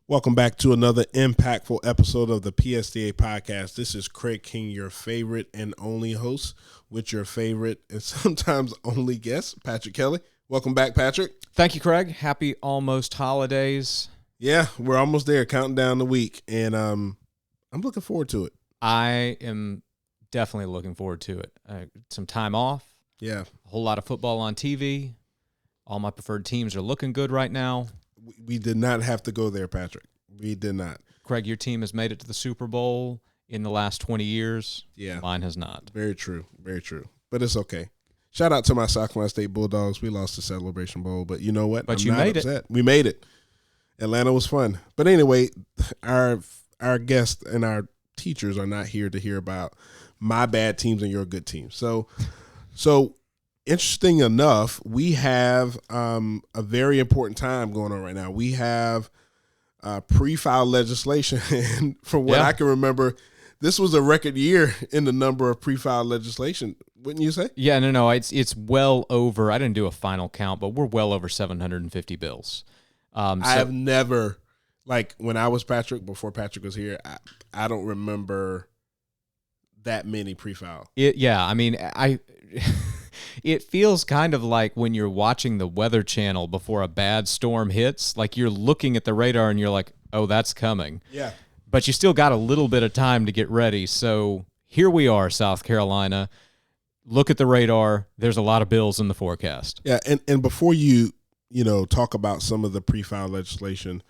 Welcome back to another impactful episode of the PSDA podcast. This is Craig King, your favorite and only host with your favorite and sometimes only guest, Patrick Kelly. Welcome back, Patrick. Thank you, Craig. Happy almost holidays. Yeah, we're almost there, counting down the week, and I'm looking forward to it. I am definitely looking forward to it. Some time off. Yeah. A whole lot of football on TV. All my preferred teams are looking good right now. We did not have to go there, Patrick. We did not. Craig, your team has made it to the Super Bowl in the last 20 years. Yeah. Mine has not. Very true. Very true. But it's okay. Shout out to my South Carolina State Bulldogs. We lost the Celebration Bowl, but you know what? But I'm you not made upset. it. We made it. Atlanta was fun. But anyway, our guests and our teachers are not here to hear about my bad teams and your good teams. So interesting enough, we have a very important time going on right now. We have prefiled legislation, and from what I can remember, this was a record year in the number of prefiled legislation, wouldn't you say? Yeah, no. It's well over. I didn't do a final count, but we're well over 750 bills. I have never, like when I was Patrick, before Patrick was here, I don't remember that many prefiled. It feels kind of like when you're watching the Weather Channel before a bad storm hits, like you're looking at the radar and you're like, oh, that's coming. Yeah. But you still got a little bit of time to get ready. So here we are, South Carolina. Look at the radar. There's a lot of bills in the forecast. Yeah, and before you talk about some of the prefiled legislation,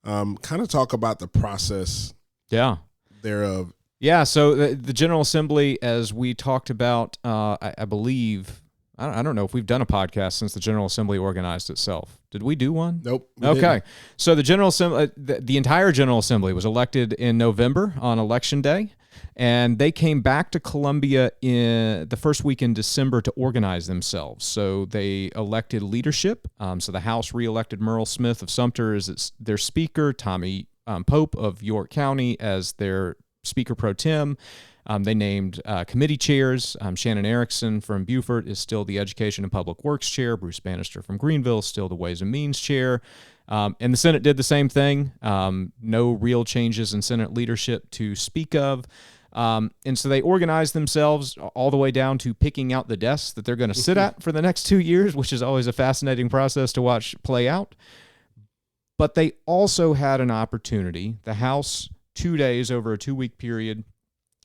kind of talk about the process thereof. Yeah, so the General Assembly, as we talked about, I believe, I don't know if we've done a podcast since the General Assembly organized itself. Did we do one? Nope. Okay. Didn't. So the General Assembly, the entire General Assembly was elected in November on Election Day, and they came back to Columbia in the first week in December to organize themselves. So they elected leadership. So the House reelected Merle Smith of Sumter as their Speaker, Tommy Pope of York County as their Speaker Pro Tem. They named committee chairs. Shannon Erickson from Beaufort is still the Education and Public Works Chair. Bruce Bannister from Greenville is still the Ways and Means Chair. And the Senate did the same thing. No real changes in Senate leadership to speak of. And so they organized themselves all the way down to picking out the desks that they're going to sit at for the next 2 years, which is always a fascinating process to watch play out. But they also had an opportunity, the House 2 days over a 2-week period,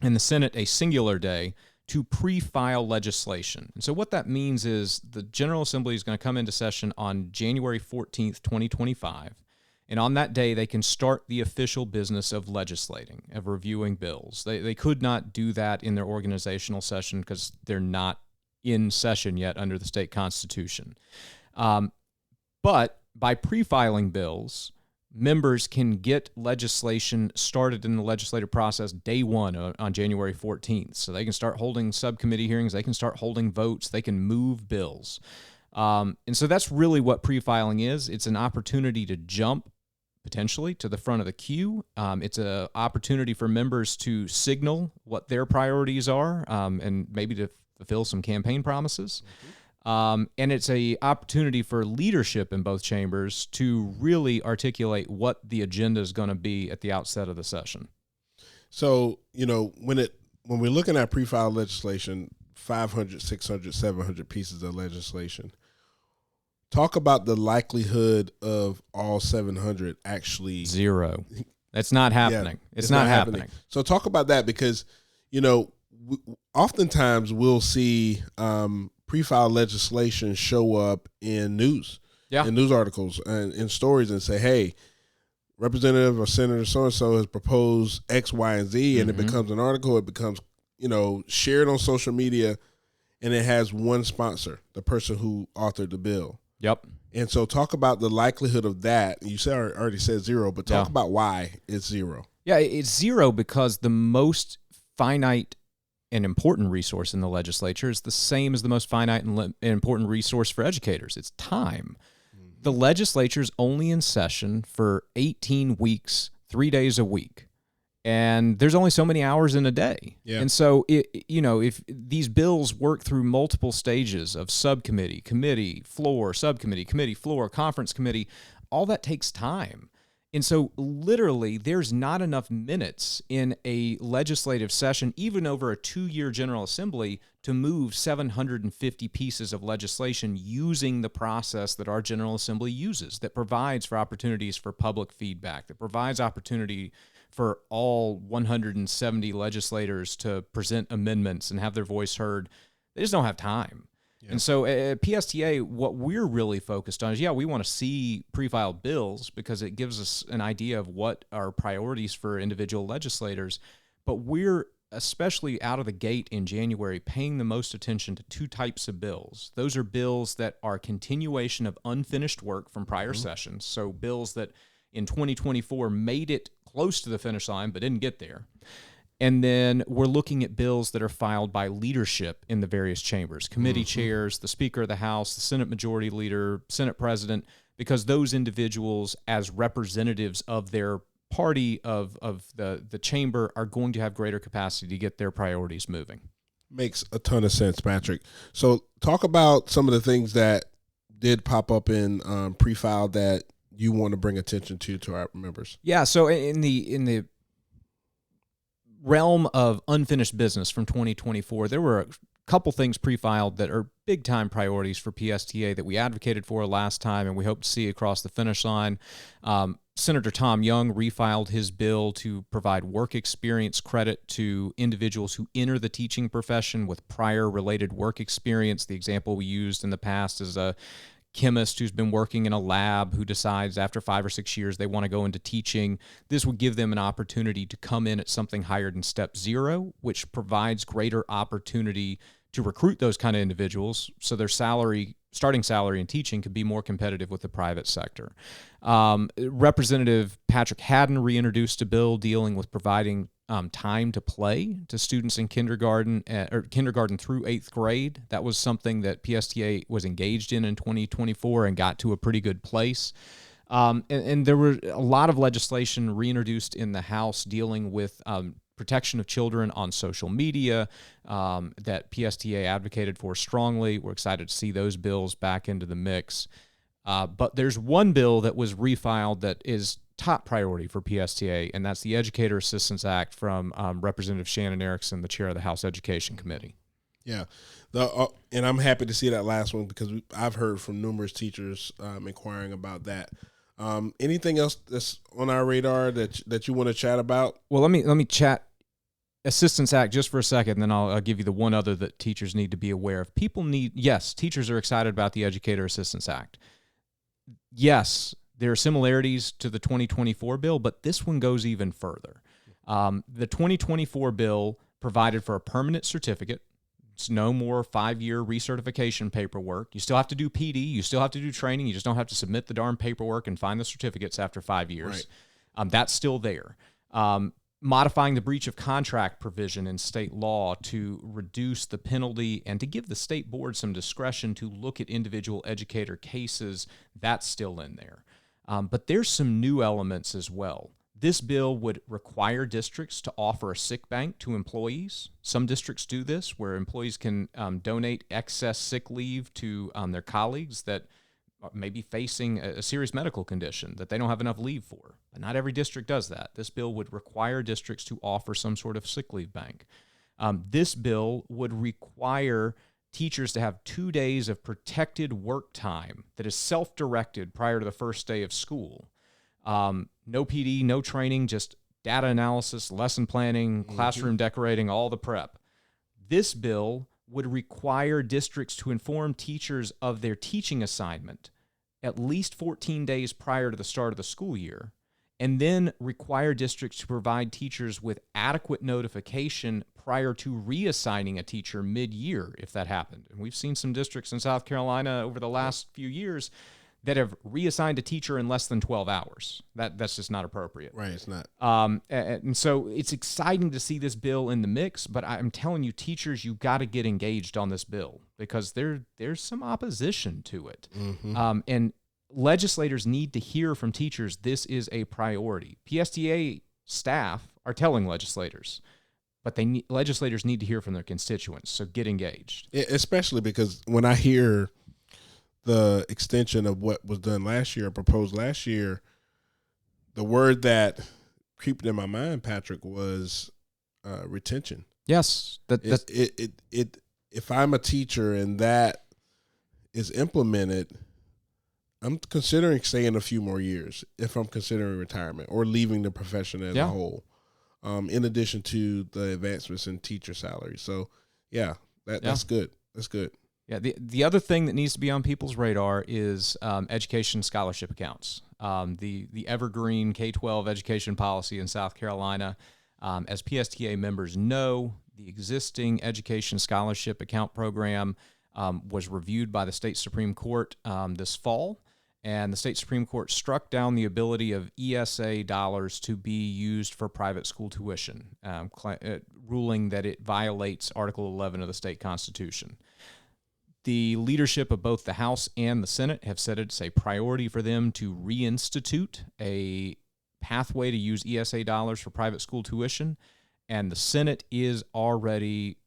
and the Senate a singular day, to pre-file legislation. And so what that means is the General Assembly is going to come into session on January 14th, 2025, and on that day they can start the official business of legislating, of reviewing bills. They could not do that in their organizational session because they're not in session yet under the state constitution. But by pre-filing bills, members can get legislation started in the legislative process day one on January 14th. So they can start holding subcommittee hearings, they can start holding votes, they can move bills. And so that's really what pre-filing is. It's an opportunity to jump, potentially, to the front of the queue. It's an opportunity for members to signal what their priorities are and maybe to fulfill some campaign promises. And it's an opportunity for leadership in both chambers to really articulate what the agenda is going to be at the outset of the session. So, when we're looking at pre-filed legislation, 500, 600, 700 pieces of legislation, talk about the likelihood of all 700 actually. Zero. That's not happening. Yeah, it's not happening. So talk about that because, oftentimes we'll see pre-filed legislation show up in news, in news articles and in stories and say, hey, Representative or Senator so-and-so has proposed X, Y, and Z, and it becomes an article. It becomes, shared on social media, and it has one sponsor, the person who authored the bill. Yep. And so talk about the likelihood of that. You already said zero, but talk about why it's zero. Yeah, it's zero because the most finite and important resource in the legislature is the same as the most finite and important resource for educators. It's time. The legislature is only in session for 18 weeks, 3 days a week. And there's only so many hours in a day. Yeah. And so, if these bills work through multiple stages of subcommittee, committee, floor, subcommittee, committee, floor, conference committee, all that takes time. And so literally there's not enough minutes in a legislative session, even over a 2-year General Assembly, to move 750 pieces of legislation using the process that our General Assembly uses, that provides for opportunities for public feedback, that provides opportunity for all 170 legislators to present amendments and have their voice heard. They just don't have time. Yeah. And so at PSTA, what we're really focused on is, we want to see pre-filed bills because it gives us an idea of what are priorities for individual legislators. But we're, especially out of the gate in January, paying the most attention to 2 types of bills. Those are bills that are continuation of unfinished work from prior sessions. So bills that in 2024 made it close to the finish line but didn't get there. And then we're looking at bills that are filed by leadership in the various chambers, committee chairs, the Speaker of the House, the Senate Majority Leader, Senate President, because those individuals, as representatives of their party, of the chamber, are going to have greater capacity to get their priorities moving. Makes a ton of sense, Patrick. So talk about some of the things that did pop up in pre-filed that you want to bring attention to our members. Yeah, so in the realm of unfinished business from 2024, there were a couple things pre-filed that are big-time priorities for PSTA that we advocated for last time, and we hope to see across the finish line. Senator Tom Young refiled his bill to provide work experience credit to individuals who enter the teaching profession with prior related work experience. The example we used in the past is a chemist who's been working in a lab who decides after 5 or 6 years they want to go into teaching. This would give them an opportunity to come in at something higher than step 0, which provides greater opportunity to recruit those kind of individuals so their starting salary in teaching could be more competitive with the private sector. Representative Patrick Haddon reintroduced a bill dealing with providing time to play to students in kindergarten through 8th grade. That was something that PSTA was engaged in 2024 and got to a pretty good place. And there were a lot of legislation reintroduced in the House dealing with protection of children on social media that PSTA advocated for strongly. We're excited to see those bills back into the mix. But there's one bill that was refiled that is top priority for PSTA, and that's the Educator Assistance Act from Representative Shannon Erickson, the chair of the House Education Committee. Yeah, and I'm happy to see that last one because I've heard from numerous teachers inquiring about that. Anything else that's on our radar that you want to chat about? Well, let me chat Assistance Act just for a second, and then I'll give you the one other that teachers need to be aware of. Teachers are excited about the Educator Assistance Act. Yes, there are similarities to the 2024 bill, but this one goes even further. The 2024 bill provided for a permanent certificate. It's no more 5-year recertification paperwork. You still have to do PD. You still have to do training. You just don't have to submit the darn paperwork and find the certificates after 5 years. Right. That's still there. Modifying the breach of contract provision in state law to reduce the penalty and to give the state board some discretion to look at individual educator cases, that's still in there. But there's some new elements as well. This bill would require districts to offer a sick bank to employees. Some districts do this, where employees can donate excess sick leave to their colleagues that may be facing a serious medical condition that they don't have enough leave for. But not every district does that. This bill would require districts to offer some sort of sick leave bank. This bill would require teachers to have 2 days of protected work time that is self-directed prior to the first day of school. No PD, no training, just data analysis, lesson planning, classroom decorating, all the prep. This bill would require districts to inform teachers of their teaching assignment at least 14 days prior to the start of the school year, and then require districts to provide teachers with adequate notification prior to reassigning a teacher mid-year if that happened. And we've seen some districts in South Carolina over the last few years that have reassigned a teacher in less than 12 hours. That's just not appropriate. Right, it's not. And so it's exciting to see this bill in the mix, but I'm telling you, teachers, you got to get engaged on this bill because there's some opposition to it. Mm-hmm. And legislators need to hear from teachers this is a priority. PSTA staff are telling legislators, but legislators need to hear from their constituents, so get engaged. Especially because when I hear the extension of what was done last year, proposed last year, the word that creeped in my mind, Patrick, was retention. Yes, if I'm a teacher and that is implemented, I'm considering staying a few more years if I'm considering retirement or leaving the profession as a whole. In addition to the advancements in teacher salary. So, that's good. That's good. Yeah, the other thing that needs to be on people's radar is education scholarship accounts. The evergreen K-12 education policy in South Carolina, as PSTA members know, the existing education scholarship account program was reviewed by the state Supreme Court this fall. And the state Supreme Court struck down the ability of ESA dollars to be used for private school tuition, ruling that it violates Article 11 of the state Constitution. The leadership of both the House and the Senate have said it's a priority for them to reinstitute a pathway to use ESA dollars for private school tuition, and the Senate is already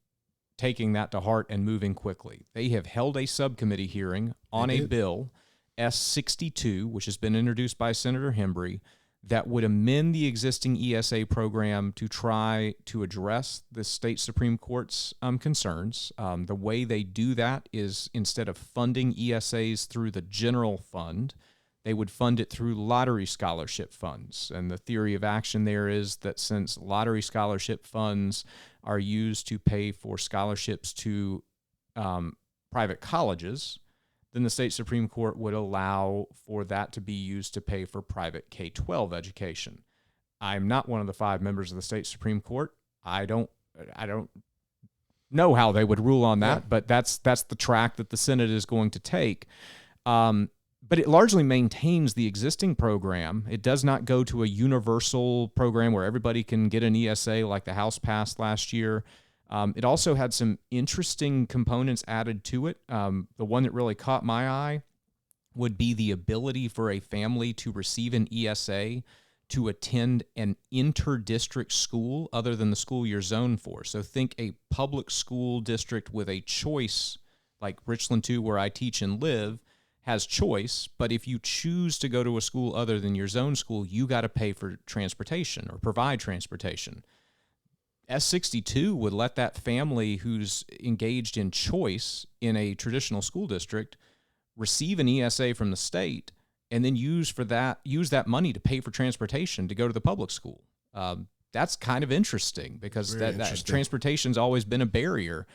taking that to heart and moving quickly. They have held a subcommittee hearing on a bill, S-62, which has been introduced by Senator Hembry, that would amend the existing ESA program to try to address the state Supreme Court's concerns. The way they do that is instead of funding ESAs through the general fund, they would fund it through lottery scholarship funds. And the theory of action there is that since lottery scholarship funds are used to pay for scholarships to private colleges, then the state Supreme Court would allow for that to be used to pay for private K-12 education. I'm not one of the 5 members of the state Supreme Court. I don't know how they would rule on that, but that's the track that the Senate is going to take. But it largely maintains the existing program. It does not go to a universal program where everybody can get an ESA like the House passed last year. It also had some interesting components added to it. The one that really caught my eye would be the ability for a family to receive an ESA to attend an inter-district school other than the school you're zoned for. So think a public school district with a choice, like Richland 2, where I teach and live, has choice, but if you choose to go to a school other than your zone school, you got to pay for transportation or provide transportation. S-62 would let that family who's engaged in choice in a traditional school district receive an ESA from the state and then use that money to pay for transportation to go to the public school. That's kind of interesting because that transportation's always been a barrier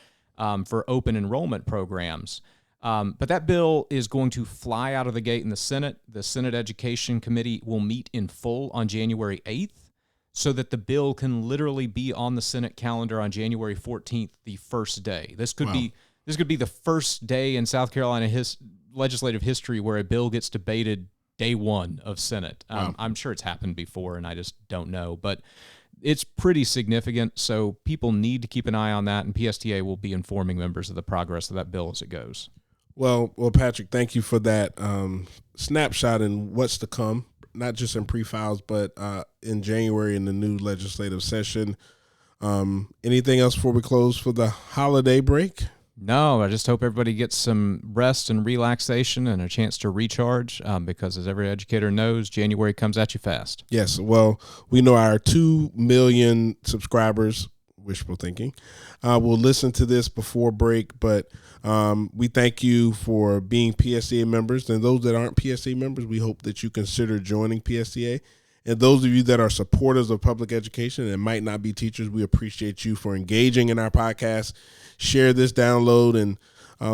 for open enrollment programs. But that bill is going to fly out of the gate in the Senate. The Senate Education Committee will meet in full on January 8th. So that the bill can literally be on the Senate calendar on January 14th, the first day. This could be the first day in South Carolina legislative history where a bill gets debated day one of Senate. I'm sure it's happened before, and I just don't know. But it's pretty significant, so people need to keep an eye on that, and PSTA will be informing members of the progress of that bill as it goes. Well, Patrick, thank you for that snapshot in what's to come. Not just in pre-files, but in January in the new legislative session. Anything else before we close for the holiday break? No, I just hope everybody gets some rest and relaxation and a chance to recharge because, as every educator knows, January comes at you fast. Yes, well, we know our 2 million subscribers, wishful thinking, will listen to this before break, but we thank you for being PSTA members, and those that aren't PSTA members, we hope that you consider joining PSTA. And those of you that are supporters of public education and might not be teachers, we appreciate you for engaging in our podcast. Share this, download, and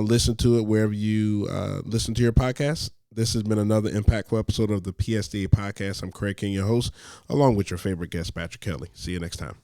listen to it wherever you listen to your podcast. This has been another impactful episode of the PSTA podcast. I'm Craig King, your host, along with your favorite guest, Patrick Kelly. See you next time.